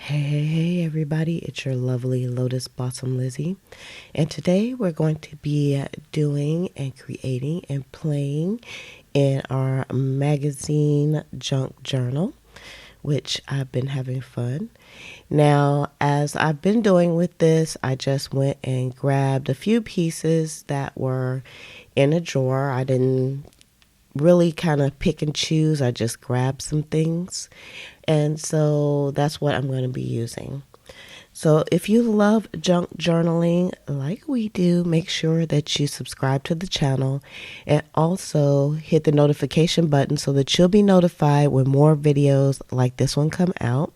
Hey everybody, it's your lovely Lotus Blossom Lizzie. And today we're going to be doing and creating and playing in our magazine junk journal, which I've been having fun. Now, as I've been doing with this, I just went and grabbed a few pieces that were in a drawer. I didn't really kind of pick and choose. I just grabbed some things. And so that's what I'm going to be using. So if you love junk journaling like we do, make sure that you subscribe to the channel and also hit the notification button so that you'll be notified when more videos like this one come out.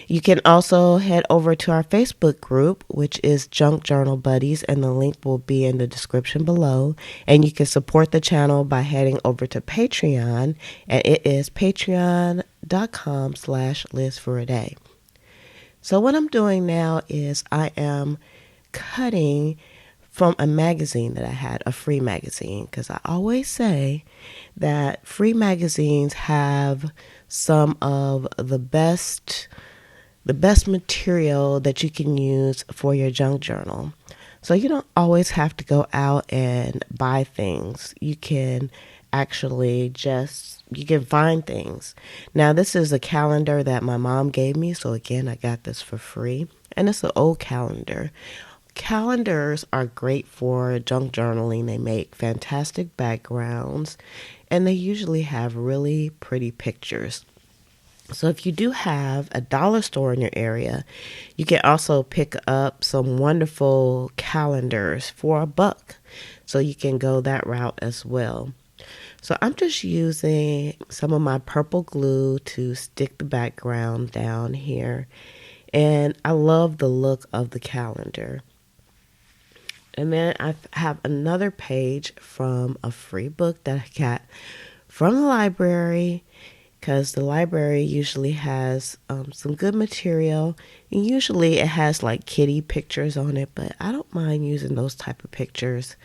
You can also head over to our Facebook group, which is Junk Journal Buddies, and the link will be in the description below. And you can support the channel by heading over to Patreon, and it is patreon.com/LizForAday. So what I'm doing now is I am cutting from a magazine that I had, a free magazine, because I always say that free magazines have some of the best material that you can use for your junk journal. So you don't always have to go out and buy things. You can actually you can find things. Now this is a calendar that my mom gave me, so again I got this for free, and it's an old calendar. Calendars are great for junk journaling. They make fantastic backgrounds and they usually have really pretty pictures. So if you do have a dollar store in your area, you can also pick up some wonderful calendars for $1. So you can go that route as well. So I'm just using some of my purple glue to stick the background down here. And I love the look of the calendar. And then I have another page from a free book that I got from the library, because the library usually has some good material, and usually it has like kitty pictures on it, but I don't mind using those type of pictures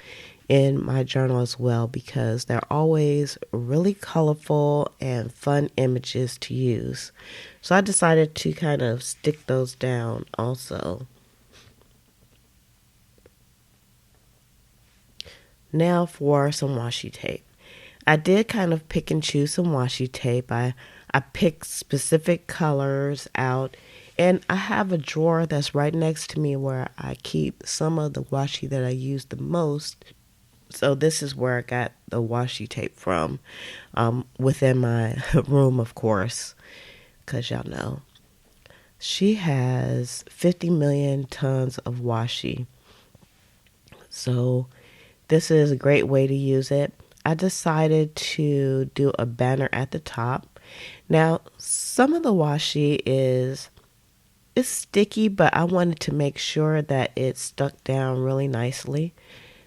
in my journal as well, because they're always really colorful and fun images to use. So I decided to kind of stick those down also. Now for some washi tape. I did kind of pick and choose some washi tape. I picked specific colors out, and I have a drawer that's right next to me where I keep some of the washi that I use the most. So this is where I got the washi tape from, within my room, of course, because y'all know. She has 50 million tons of washi. So this is a great way to use it. I decided to do a banner at the top. Now, some of the washi is sticky, but I wanted to make sure that it stuck down really nicely.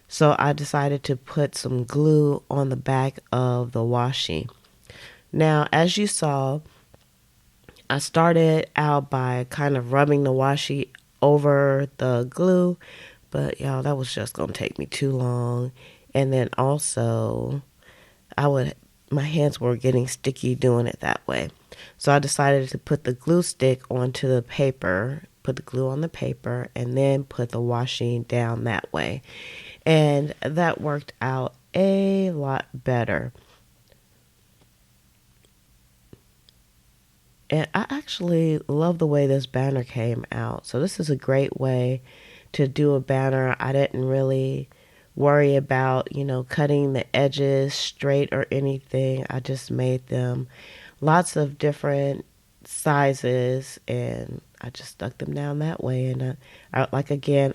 So I decided to put some glue on the back of the washi. Now, as you saw, I started out by kind of rubbing the washi over the glue, but y'all, that was just going to take me too long. And then also, my hands were getting sticky doing it that way. So I decided to put the glue stick onto the paper, put the glue on the paper, and then put the washing down that way. And that worked out a lot better. And I actually love the way this banner came out. So this is a great way to do a banner. I didn't really worry about, cutting the edges straight or anything. I just made them lots of different sizes, and I just stuck them down that way. And I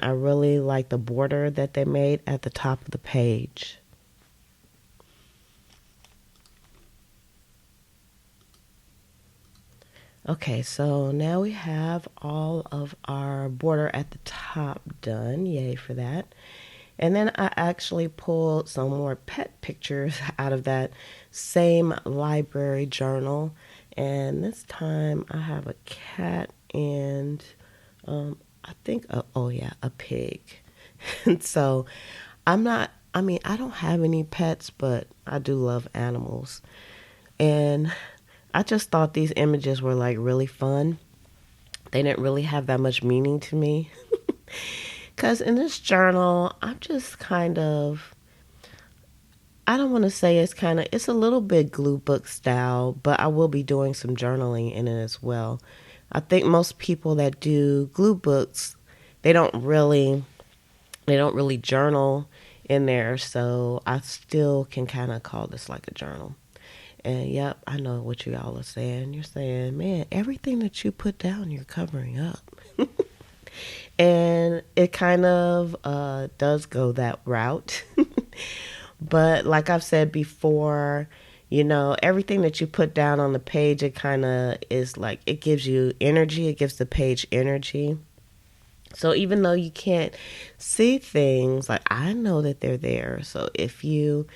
really like the border that they made at the top of the page. Okay, so now we have all of our border at the top done. Yay for that. And then I actually pulled some more pet pictures out of that same library journal. And this time I have a cat and I think, a pig. And so I don't have any pets, but I do love animals. And I just thought these images were like really fun. They didn't really have that much meaning to me. Because in this journal, I'm just kind of, I don't want to say it's a little bit glue book style, but I will be doing some journaling in it as well. I think most people that do glue books, they don't really, they don't really journal in there. So I still can kind of call this like a journal. And yep, I know what you all are saying. You're saying, man, everything that you put down, you're covering up. And it kind of does go that route. But like I've said before, everything that you put down on the page, it kind of is like, it gives you energy, it gives the page energy. So even though you can't see things, like I know that they're there. So if you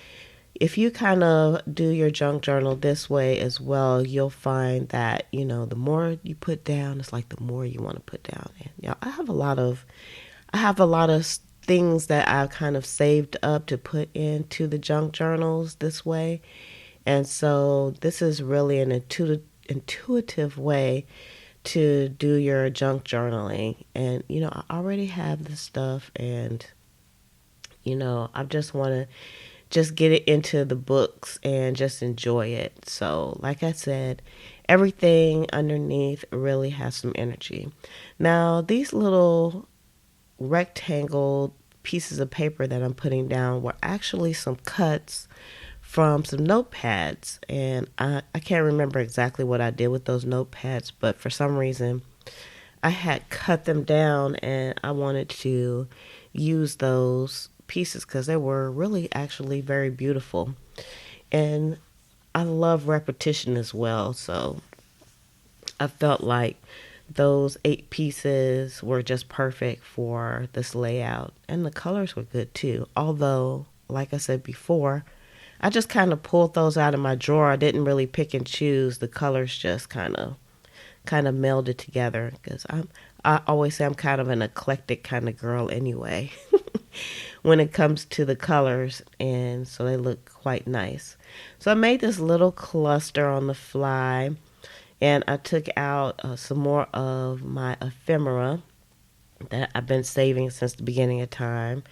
kind of do your junk journal this way as well, you'll find that, the more you put down, it's like the more you want to put down. And I have a lot of things that I've kind of saved up to put into the junk journals this way. And so this is really an intuitive way to do your junk journaling. And, I already have this stuff, and, I just want to just get it into the books and just enjoy it. So, like I said, everything underneath really has some energy. Now, these little rectangle pieces of paper that I'm putting down were actually some cuts from some notepads. And I can't remember exactly what I did with those notepads, but for some reason I had cut them down and I wanted to use those pieces because they were really actually very beautiful. And I love repetition as well. So I felt like those 8 pieces were just perfect for this layout. And the colors were good too. Although, like I said before, I just kind of pulled those out of my drawer. I didn't really pick and choose. The colors just kind of melded together because I always say I'm kind of an eclectic kind of girl anyway when it comes to the colors, and so they look quite nice. So I made this little cluster on the fly, and I took out some more of my ephemera that I've been saving since the beginning of time.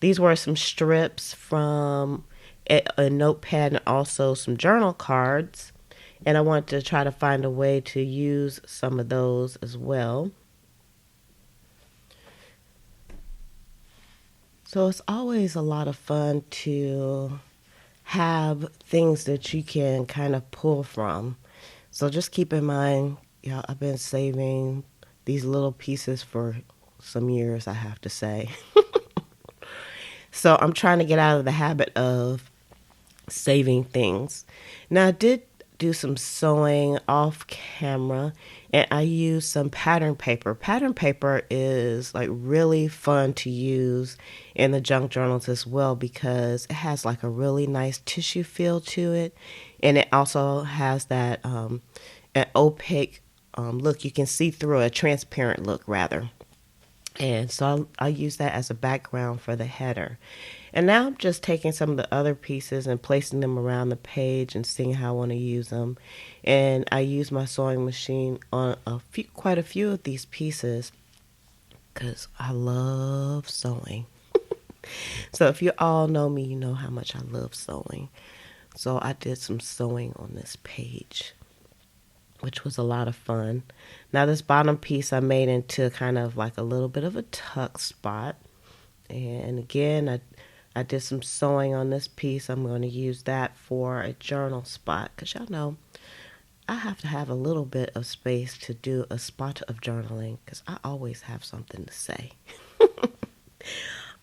These were some strips from a notepad and also some journal cards, and I wanted to try to find a way to use some of those as well. So it's always a lot of fun to have things that you can kind of pull from. So just keep in mind, I've been saving these little pieces for some years, I have to say. So I'm trying to get out of the habit of saving things. Now, I did do some sewing off camera, and I used some pattern paper. Pattern paper is like really fun to use in the junk journals as well because it has like a really nice tissue feel to it, and it also has that an opaque look. You can see through a transparent look rather. And so I use that as a background for the header. And now I'm just taking some of the other pieces and placing them around the page and seeing how I want to use them. And I use my sewing machine on quite a few of these pieces because I love sewing. So if you all know me, you know how much I love sewing. So I did some sewing on this page, which was a lot of fun. Now this bottom piece I made into kind of like a little bit of a tuck spot. And again, I did some sewing on this piece. I'm going to use that for a journal spot because y'all know I have to have a little bit of space to do a spot of journaling because I always have something to say.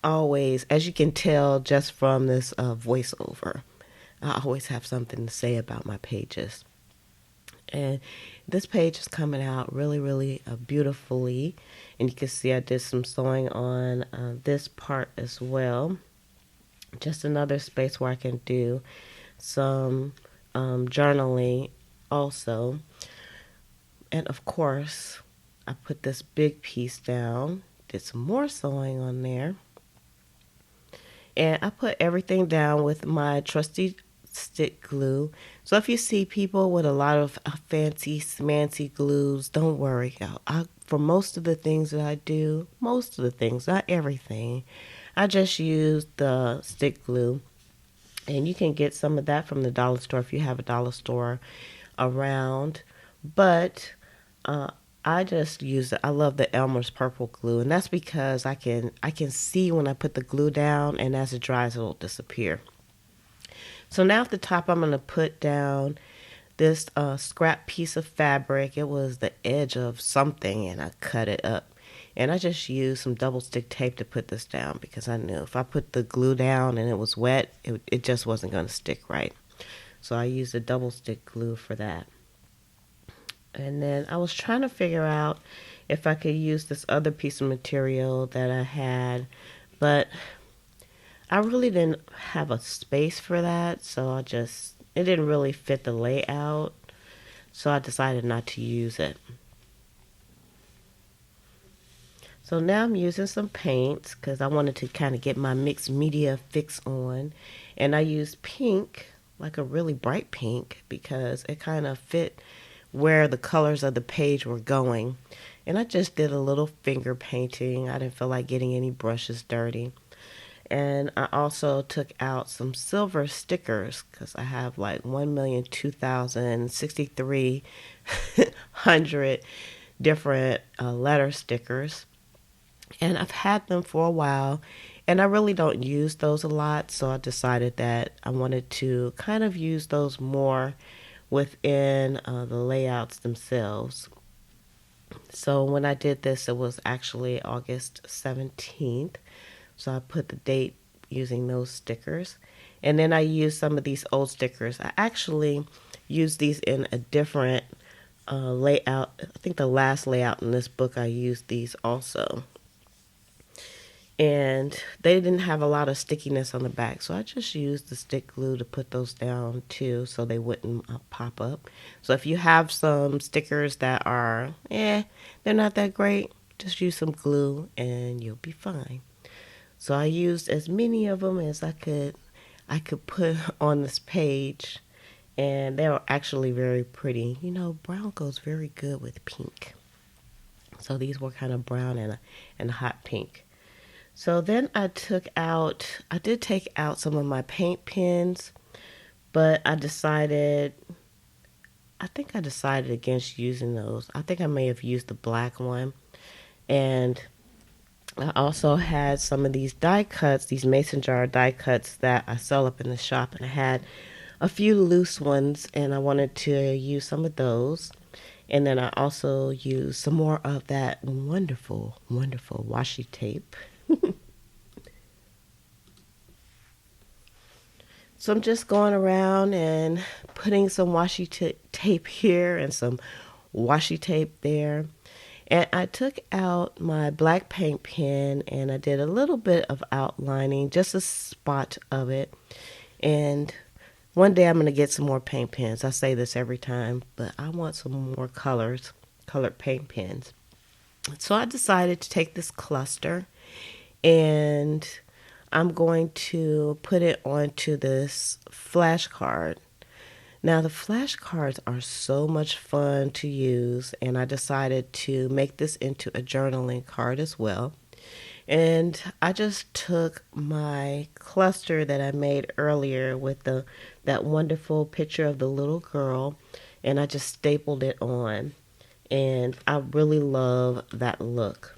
Always, as you can tell just from this voiceover, I always have something to say about my pages. And this page is coming out really, really beautifully. And you can see I did some sewing on this part as well. Just another space where I can do some journaling also. And of course, I put this big piece down, did some more sewing on there. And I put everything down with my trusty stick glue. So if you see people with a lot of fancy smancy glues, don't worry. For most of the things that I do, most of the things, not everything, I just use the stick glue. And you can get some of that from the dollar store if you have a dollar store around. But uh, I just use it. I love the Elmer's purple glue, and that's because I can see when I put the glue down, and as it dries, it'll disappear. So now at the top, I'm gonna put down this scrap piece of fabric. It was the edge of something, and I cut it up. And I just used some double stick tape to put this down because I knew if I put the glue down and it was wet, it just wasn't going to stick right. So I used a double stick glue for that. And then I was trying to figure out if I could use this other piece of material that I had, but I really didn't have a space for that, so it didn't really fit the layout, so I decided not to use it. So now I'm using some paints because I wanted to kind of get my mixed media fix on. And I used pink, like a really bright pink, because it kind of fit where the colors of the page were going. And I just did a little finger painting. I didn't feel like getting any brushes dirty. And I also took out some silver stickers because I have like 1,002,063 different letter stickers. And I've had them for a while, and I really don't use those a lot, so I decided that I wanted to kind of use those more within the layouts themselves. So when I did this, it was actually August 17th. So I put the date using those stickers. And then I used some of these old stickers. I actually used these in a different layout. I think the last layout in this book, I used these also. And they didn't have a lot of stickiness on the back, so I just used the stick glue to put those down too so they wouldn't pop up. So if you have some stickers that are they're not that great, just use some glue and you'll be fine. So I used as many of them as I could put on this page, and they were actually very pretty. Brown goes very good with pink, so these were kind of brown and a hot pink. So then I did take out some of my paint pens, but I think I decided against using those. I think I may have used the black one. And I also had some of these die cuts, these mason jar die cuts that I sell up in the shop. And I had a few loose ones, and I wanted to use some of those. And then I also used some more of that wonderful, wonderful washi tape. So I'm just going around and putting some tape here and some washi tape there. And I took out my black paint pen and I did a little bit of outlining, just a spot of it. And one day I'm going to get some more paint pens. I say this every time, but I want some more colored paint pens. So I decided to take this cluster and I'm going to put it onto this flashcard. Now the flashcards are so much fun to use, and I decided to make this into a journaling card as well. And I just took my cluster that I made earlier with that wonderful picture of the little girl, and I just stapled it on. And I really love that look.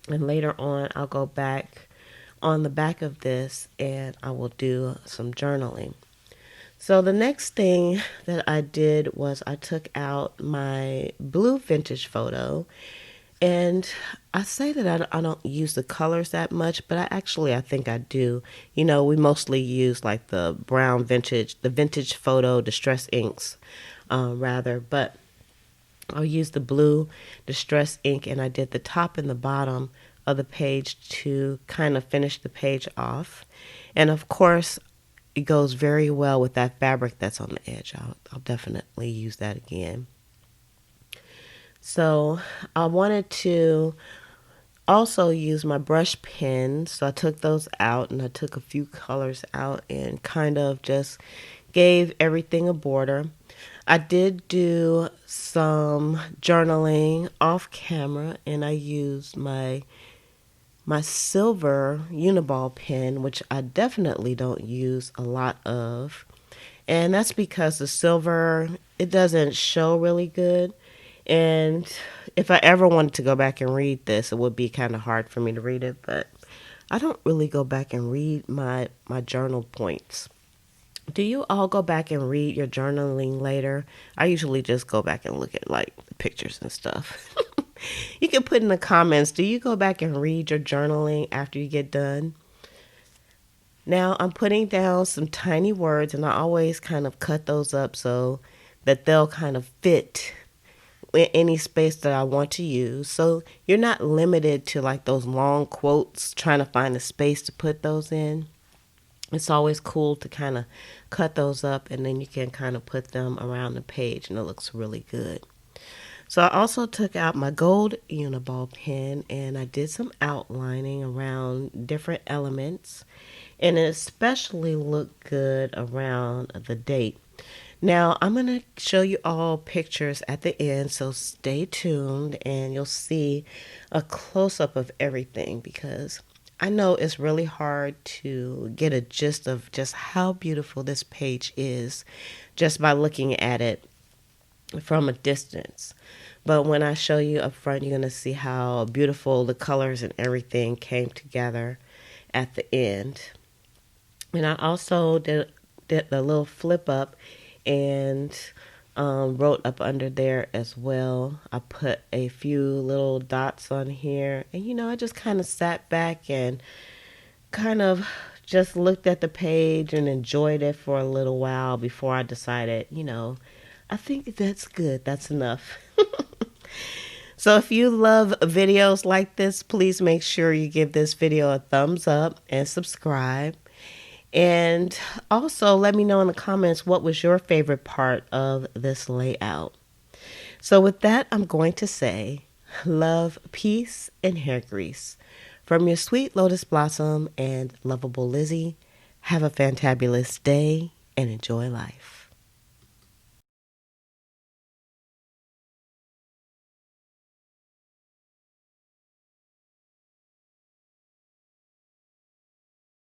And later on, I'll go back on the back of this and I will do some journaling. So the next thing that I did was I took out my blue vintage photo, and I say that I don't use the colors that much, but I think I do. We mostly use like the vintage photo distress inks, rather, but I'll use the blue distress ink, and I did the top and the bottom of the page to kind of finish the page off. And of course, it goes very well with that fabric that's on the edge. I'll definitely use that again. So I wanted to also use my brush pens. So I took those out and I took a few colors out and kind of just gave everything a border. I did do some journaling off camera, and I used my silver Uniball pen, which I definitely don't use a lot of. And that's because the silver, it doesn't show really good. And if I ever wanted to go back and read this, it would be kind of hard for me to read it. But I don't really go back and read my journal points. Do you all go back and read your journaling later? I usually just go back and look at like the pictures and stuff. You can put in the comments, do you go back and read your journaling after you get done? Now I'm putting down some tiny words, and I always kind of cut those up so that they'll kind of fit in any space that I want to use. So you're not limited to like those long quotes trying to find a space to put those in. It's always cool to kind of cut those up, and then you can kind of put them around the page, and it looks really good. So I also took out my gold Uniball pen, and I did some outlining around different elements, and it especially looked good around the date. Now I'm going to show you all pictures at the end, so stay tuned and you'll see a close-up of everything, because I know it's really hard to get a gist of just how beautiful this page is just by looking at it from a distance. But when I show you up front, you're going to see how beautiful the colors and everything came together at the end. And I also did the little flip up and wrote up under there as well. I put a few little dots on here, and I just kind of sat back and kind of just looked at the page and enjoyed it for a little while before I decided, I think that's good. That's enough. So if you love videos like this, please make sure you give this video a thumbs up and subscribe. And also let me know in the comments what was your favorite part of this layout. So with that, I'm going to say love, peace, and hair grease. From your sweet Lotus Blossom and lovable Lizzie, have a fantabulous day and enjoy life.